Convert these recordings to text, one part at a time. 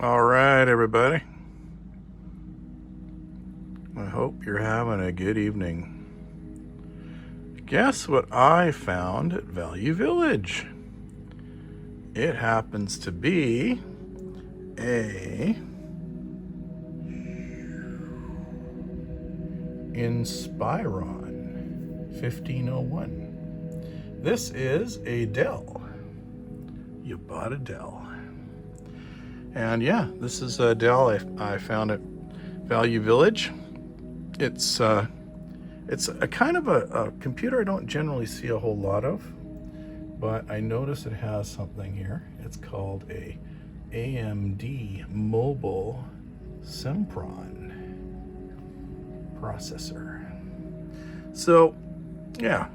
All right, everybody. I hope you're having a good evening. Guess what I found at Value Village? It happens to be a Inspiron 1501. This is a Dell. You bought a Dell. And yeah, this is a Dell I found at Value Village. It's a kind of a computer I don't generally see a whole lot of, but I notice it has something here. It's called a AMD Mobile Inspiron processor. So yeah,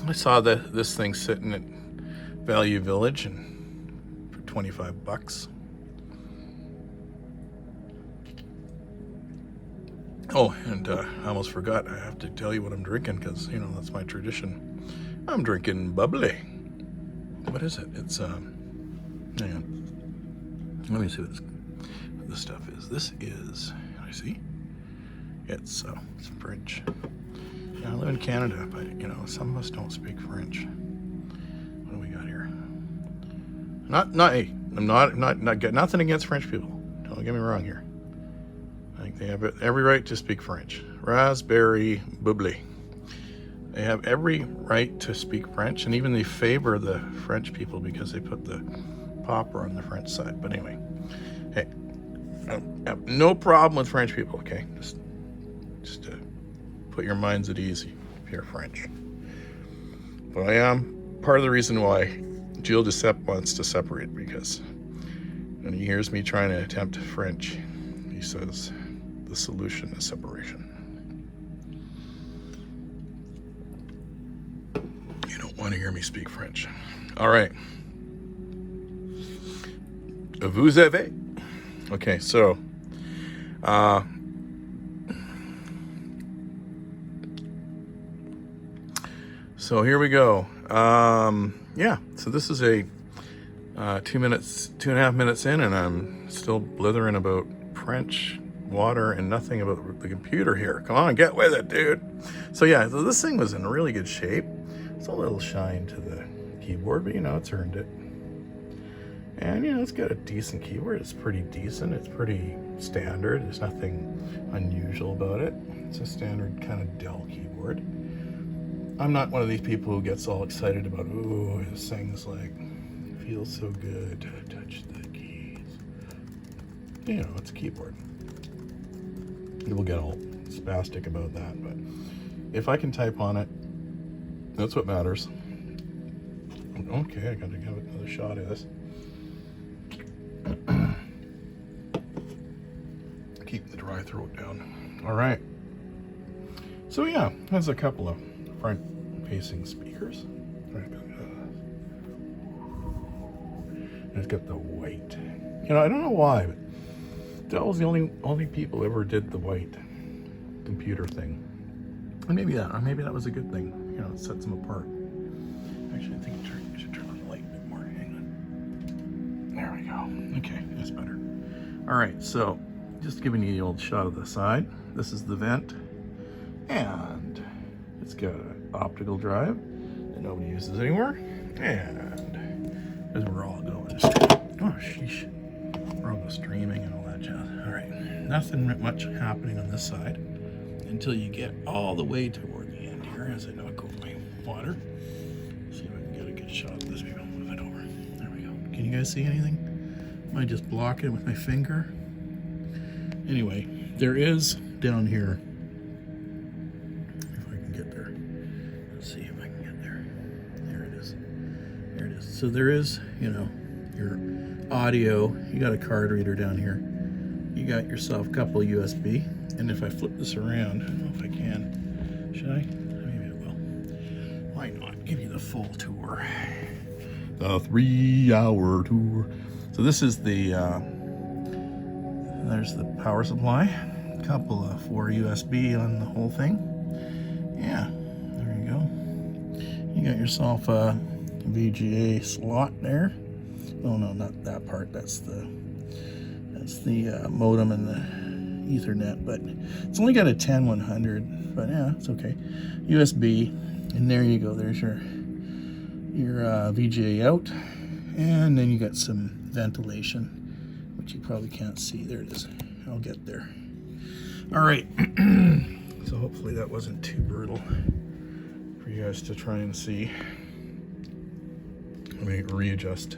I saw this thing sitting at Value Village and for 25 bucks. Oh, and I almost forgot, I have to tell you what I'm drinking because, you know, that's my tradition. I'm drinking bubbly. What is it? It's, hang on. Let me see what this stuff is. This is, can I see? It's French. Yeah, I live in Canada, but, you know, some of us don't speak French. What do we got here? Hey, I'm not getting nothing against French people. Don't get me wrong here. I think they have every right to speak French. Raspberry bubbly. They have every right to speak French, and even they favor the French people because they put the popper on the French side. But anyway, hey, I have no problem with French people, okay? Just to put your minds at ease if you're French. But I am part of the reason why Gilles Duceppe wants to separate, because when he hears me trying to attempt French, he says the solution is separation. You don't want to hear me speak French. All right. Vous avez. Okay, so here we go. Yeah, so this is a 2.5 minutes in, and I'm still blithering about French, water, and nothing about the computer here. Come on, get with it, dude. So yeah, so this thing was in really good shape. It's a little shine to the keyboard, but you know, it's earned it. And you know, it's got a decent keyboard. It's pretty decent. It's pretty standard. There's nothing unusual about it. It's a standard kind of Dell keyboard. I'm not one of these people who gets all excited about, ooh, this thing's like, feels so good to touch the keys. You know, it's a keyboard. People get all spastic about that, but if I can type on it, that's what matters. Okay, I gotta give it another shot of this. Keep the dry throat down. All right. So yeah, there's a couple of front-facing speakers. And it's got the white. You know, I don't know why, but Dell's the only people ever did the white computer thing. And maybe that was a good thing. You know, it sets them apart. Actually, I think I should turn on the light a bit more. Hang on. There we go. Okay, that's better. All right, so just giving you the old shot of the side. This is the vent, and it's got an optical drive that nobody uses anymore. And as we're all going, oh sheesh, we're all going streaming and all that jazz. All right, nothing much happening on this side until you get all the way toward the end here. As I knock over my water, see if I can get a good shot of this. Maybe I'll move it over. There we go. Can you guys see anything? I just block it with my finger. Anyway, there is down here, if I can get there. Let's see if I can get there. There it is. There it is. So there is, you know, your audio. You got a card reader down here. You got yourself a couple of USB. And if I flip this around, I don't know if I can. Should I? Maybe I will. Why not? Give you the full tour. The 3-hour tour. So this is the, there's the power supply. A couple of 4 USB on the whole thing. Yeah, there you go. You got yourself a VGA slot there. Oh no, not that part. That's the That's the modem and the Ethernet, but it's only got a 10100, but yeah, it's okay. USB, and there you go. There's your VGA out, and then you got some ventilation, which you probably can't see. There it is. I'll get there. All right. So hopefully that wasn't too brutal for you guys to try and see. Let me readjust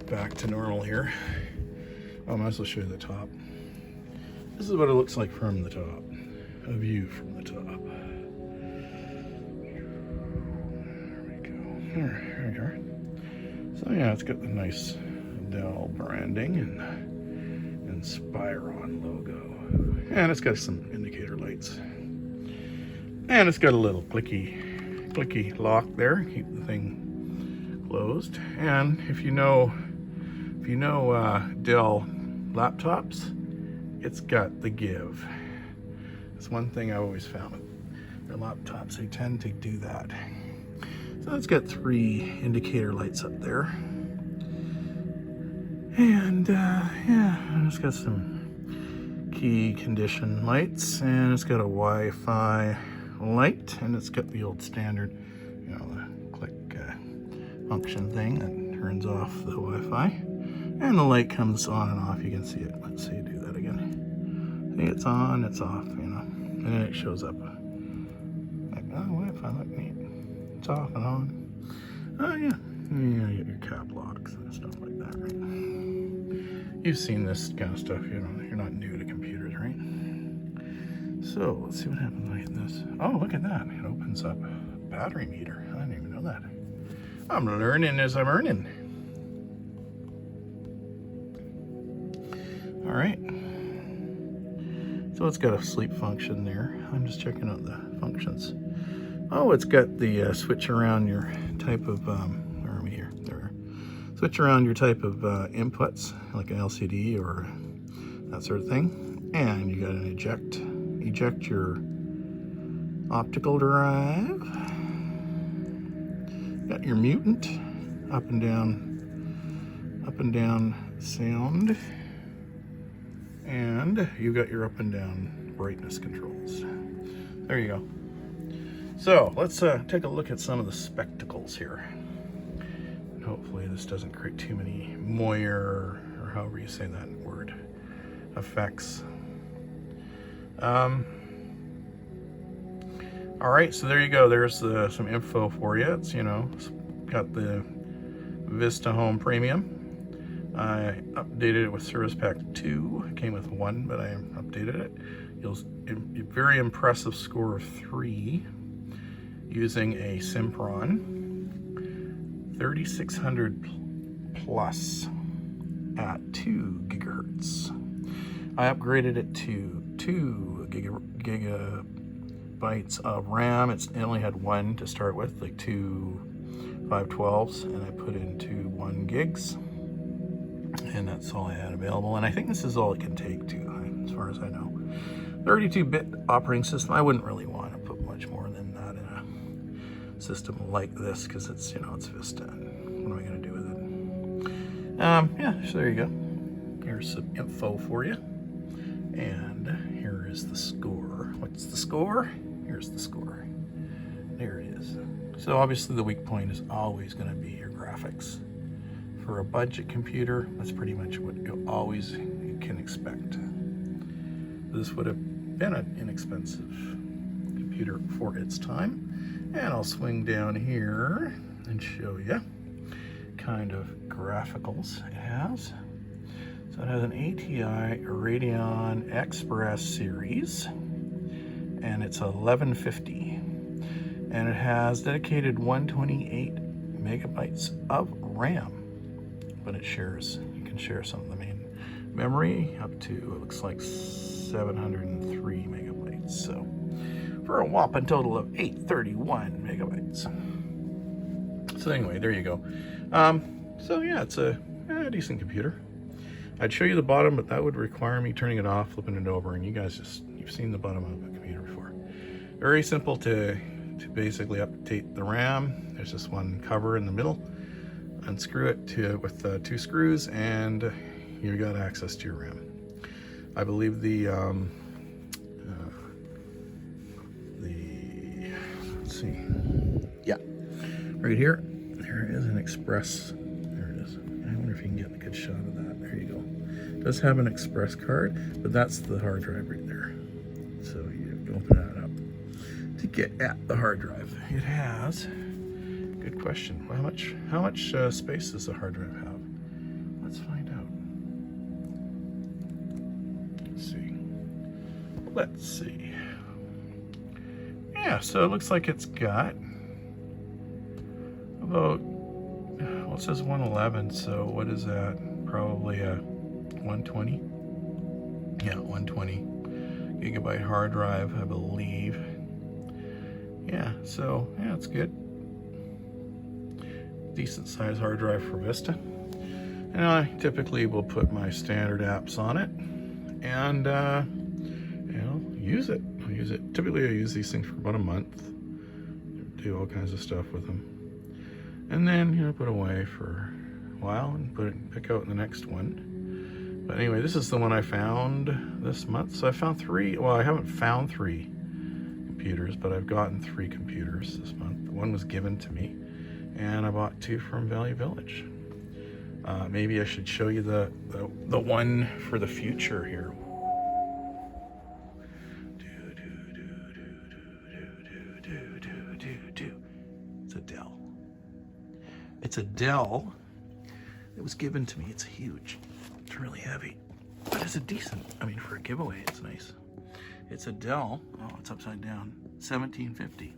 back to normal here. I might as well show you the top. This is what it looks like from the top. A view from the top. There we go. There we are. So yeah, it's got the nice Dell branding and Inspiron logo. And it's got some indicator lights. And it's got a little clicky lock there, keep the thing closed. And if you know Dell laptops, it's got the give. It's one thing I've always found with their laptops, they tend to do that. So it's got 3 indicator lights up there. And yeah, and it's got some key condition lights, and it's got a Wi-Fi light, and it's got the old standard, you know, the click function thing that turns off the Wi-Fi. And the light comes on and off. You can see it. Let's see, do that again. See, it's on, it's off, you know. And then it shows up. Like, oh, Wi-Fi, look neat. It's off and on. Oh, yeah. You get your cap locks and stuff like that, right? You've seen this kind of stuff, you know. You're not new to computers, right? So, let's see what happens when I hit this. Oh, look at that. It opens up a battery meter. I didn't even know that. I'm learning as I'm earning. All right, so it's got a sleep function there. I'm just checking out the functions. Oh, it's got the switch around your type of, where are we here? There. Switch around your type of inputs, like an LCD or that sort of thing. And you got an eject your optical drive. Got your mutant, up and down sound. And you got your up and down brightness controls. There you go. So let's take a look at some of the spectacles here. And hopefully this doesn't create too many moire, or however you say that word, effects. All right, so there you go. There's some info for you. It's, you know, it's got the Vista Home Premium. I updated it with Service Pack 2. It came with 1, but I updated it. You'll a very impressive score of 3 using a Inspiron 3600 plus at 2 gigahertz. I upgraded it to 2 gigabytes of RAM. It only had 1 to start with, like 2 512s, and I put in 2 1 gigs. And that's all I had available. And I think this is all it can take too, as far as I know. 32-bit operating system. I wouldn't really want to put much more than that in a system like this, because it's, you know, it's Vista. And what am I going to do with it? Yeah, so there you go. Here's some info for you. And here is the score. What's the score? Here's the score. There it is. So obviously the weak point is always going to be your graphics. For a budget computer, that's pretty much what you can expect. This would have been an inexpensive computer for its time. And I'll swing down here and show you kind of graphics it has. So it has an ATI Radeon Express series, and it's 1150. And it has dedicated 128 megabytes of RAM. But it shares, you can share some of the main memory up to, it looks like 703 megabytes. So for a whopping total of 831 megabytes. So anyway, there you go. So yeah, it's a decent computer. I'd show you the bottom, but that would require me turning it off, flipping it over, and you guys you've seen the bottom of a computer before. Very simple to basically update the RAM. There's just one cover in the middle. Unscrew it with 2 screws, and you've got access to your RAM. I believe let's see, yeah, right here, there is an express, there it is. I wonder if you can get a good shot of that. There you go. It does have an express card, but that's the hard drive right there. So you open that up to get at the hard drive. It has, good question, how much space does the hard drive have? Let's find out. Let's see. Yeah, so it looks like it's got about, well, it says 111, so what is that? Probably a 120? Yeah, 120 gigabyte hard drive, I believe. Yeah, so, yeah, it's good. Decent sized hard drive for Vista. And I typically will put my standard apps on it and, you know, use it. I'll use it. Typically I use these things for about a month. Do all kinds of stuff with them. And then, you know, put away for a while and pick out the next one. But anyway, this is the one I found this month. So I found 3, well, I haven't found 3 computers, but I've gotten 3 computers this month. One was given to me, and I bought 2 from Value Village. Maybe I should show you the one for the future here. It's a Dell. It's a Dell. It was given to me. It's huge. It's really heavy, but it's a decent, I mean, for a giveaway, it's nice. It's a Dell. Oh, it's upside down. 1750.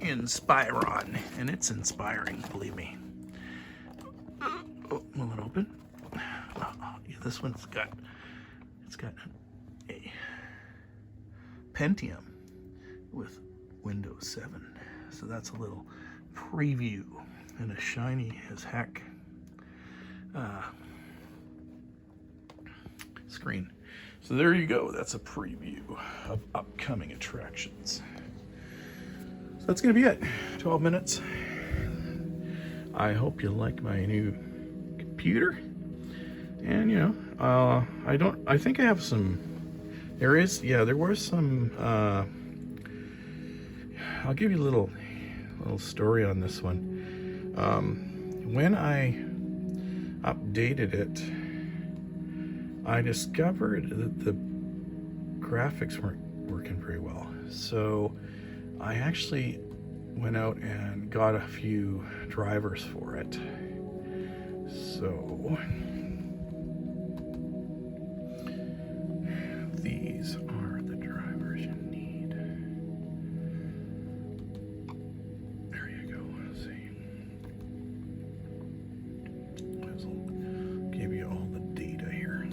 Inspiron, and it's inspiring, believe me. Oh, will it open? Yeah, this one's got, it's got a Pentium with Windows 7. So that's a little preview and a shiny as heck screen. So there you go. That's a preview of upcoming attractions. So that's gonna be it. 12 minutes. I hope you like my new computer. And you know, I think I have some areas. Yeah, there were some, I'll give you a little story on this one. When I updated it, I discovered that the graphics weren't working very well. So I actually went out and got a few drivers for it. So these are the drivers you need. There you go. Let's see. I'll give you all the data here.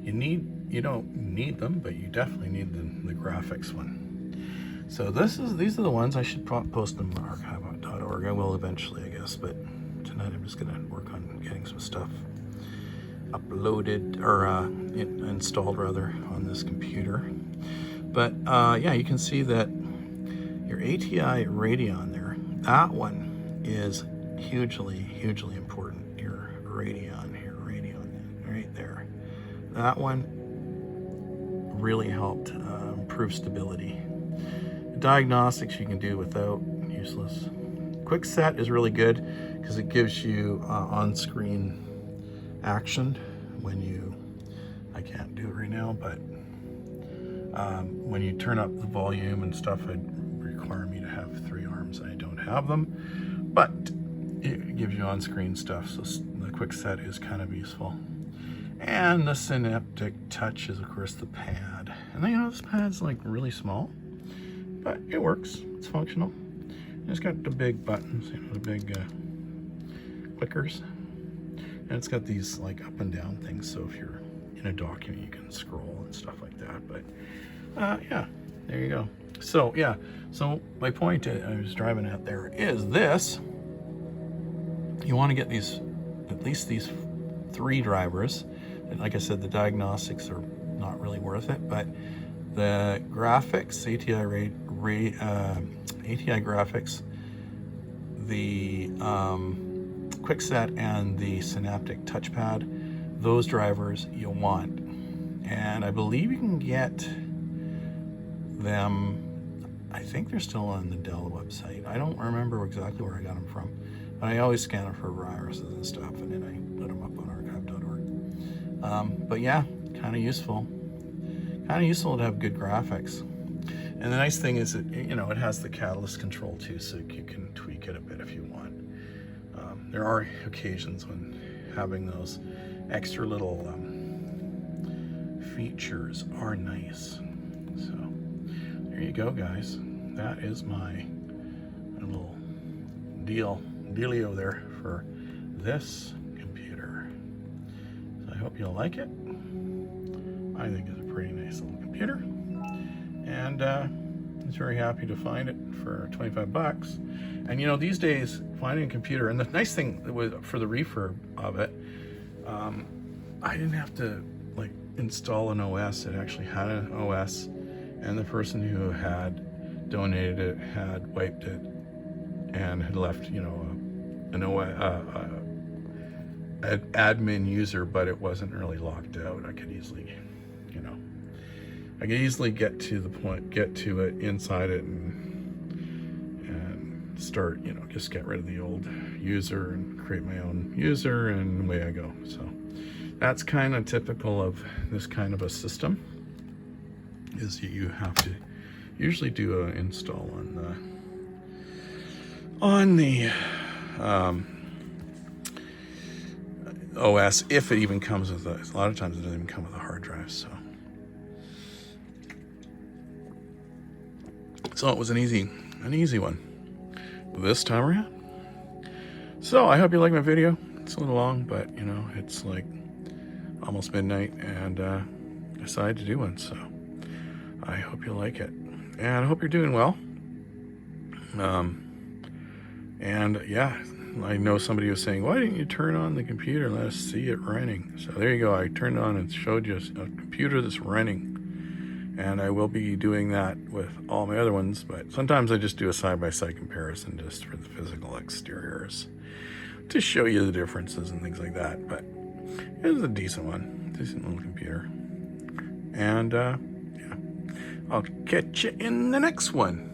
You don't need them, but you definitely need the graphics one. So these are the ones. I should post them on archive.org. I will eventually, I guess, but tonight I'm just gonna work on getting some stuff uploaded or installed rather on this computer. But yeah, you can see that your ATI Radeon there, that one is hugely important. Your Radeon here, Radeon right there. That one really helped improve stability. Diagnostics you can do without, useless. Quick set is really good because it gives you on-screen action when you, I can't do it right now, but when you turn up the volume and stuff, it require me to have 3 arms. I don't have them, but it gives you on-screen stuff, so the quick set is kind of useful. And the Synaptic Touch is, of course, the pad. And you know, this pad's like really small, but it works. It's functional. And it's got the big buttons, you know, the big clickers. And it's got these like up and down things, so if you're in a document, you can scroll and stuff like that. But yeah, there you go. So yeah, so my point I was driving at there is this. You want to get these, at least these 3 drivers. And like I said, the diagnostics are not really worth it, but the graphics, ATI graphics, the quick set and the Synaptic touchpad, those drivers you want. And I believe you can get them, I think they're still on the Dell website. I don't remember exactly where I got them from, but I always scan them for viruses and stuff, and then I put them up on archive.org. But yeah, kind of useful. Kind of useful to have good graphics. And the nice thing is that, you know, it has the catalyst control too, so you can tweak it a bit if you want. There are occasions when having those extra little features are nice. So there you go, guys. That is my little dealio there for this computer. So I hope you'll like it. I think it's a pretty nice little computer, and I was very happy to find it for 25 bucks. And you know, these days finding a computer, and the nice thing was for the refurb of it, I didn't have to like install an OS. It actually had an OS, and the person who had donated it had wiped it and had left, you know, an admin user, but it wasn't really locked out. I could easily, you know, get to the point, get to it, inside it, and start, you know, just get rid of the old user and create my own user, and away I go. So that's kind of typical of this kind of a system, is you have to usually do an install on the OS, if it even comes with a lot of times it doesn't even come with a hard drive. So it was an easy one this time around. So I hope you like my video. It's a little long, but you know, it's like almost midnight, and I decided to do one, so I hope you like it, and I hope you're doing well. And yeah, I know somebody was saying, why didn't you turn on the computer and let us see it running? So there you go. I turned on and showed you a computer that's running. And I will be doing that with all my other ones, but sometimes I just do a side-by-side comparison just for the physical exteriors to show you the differences and things like that. But it was a decent one, decent little computer. And yeah, I'll catch you in the next one.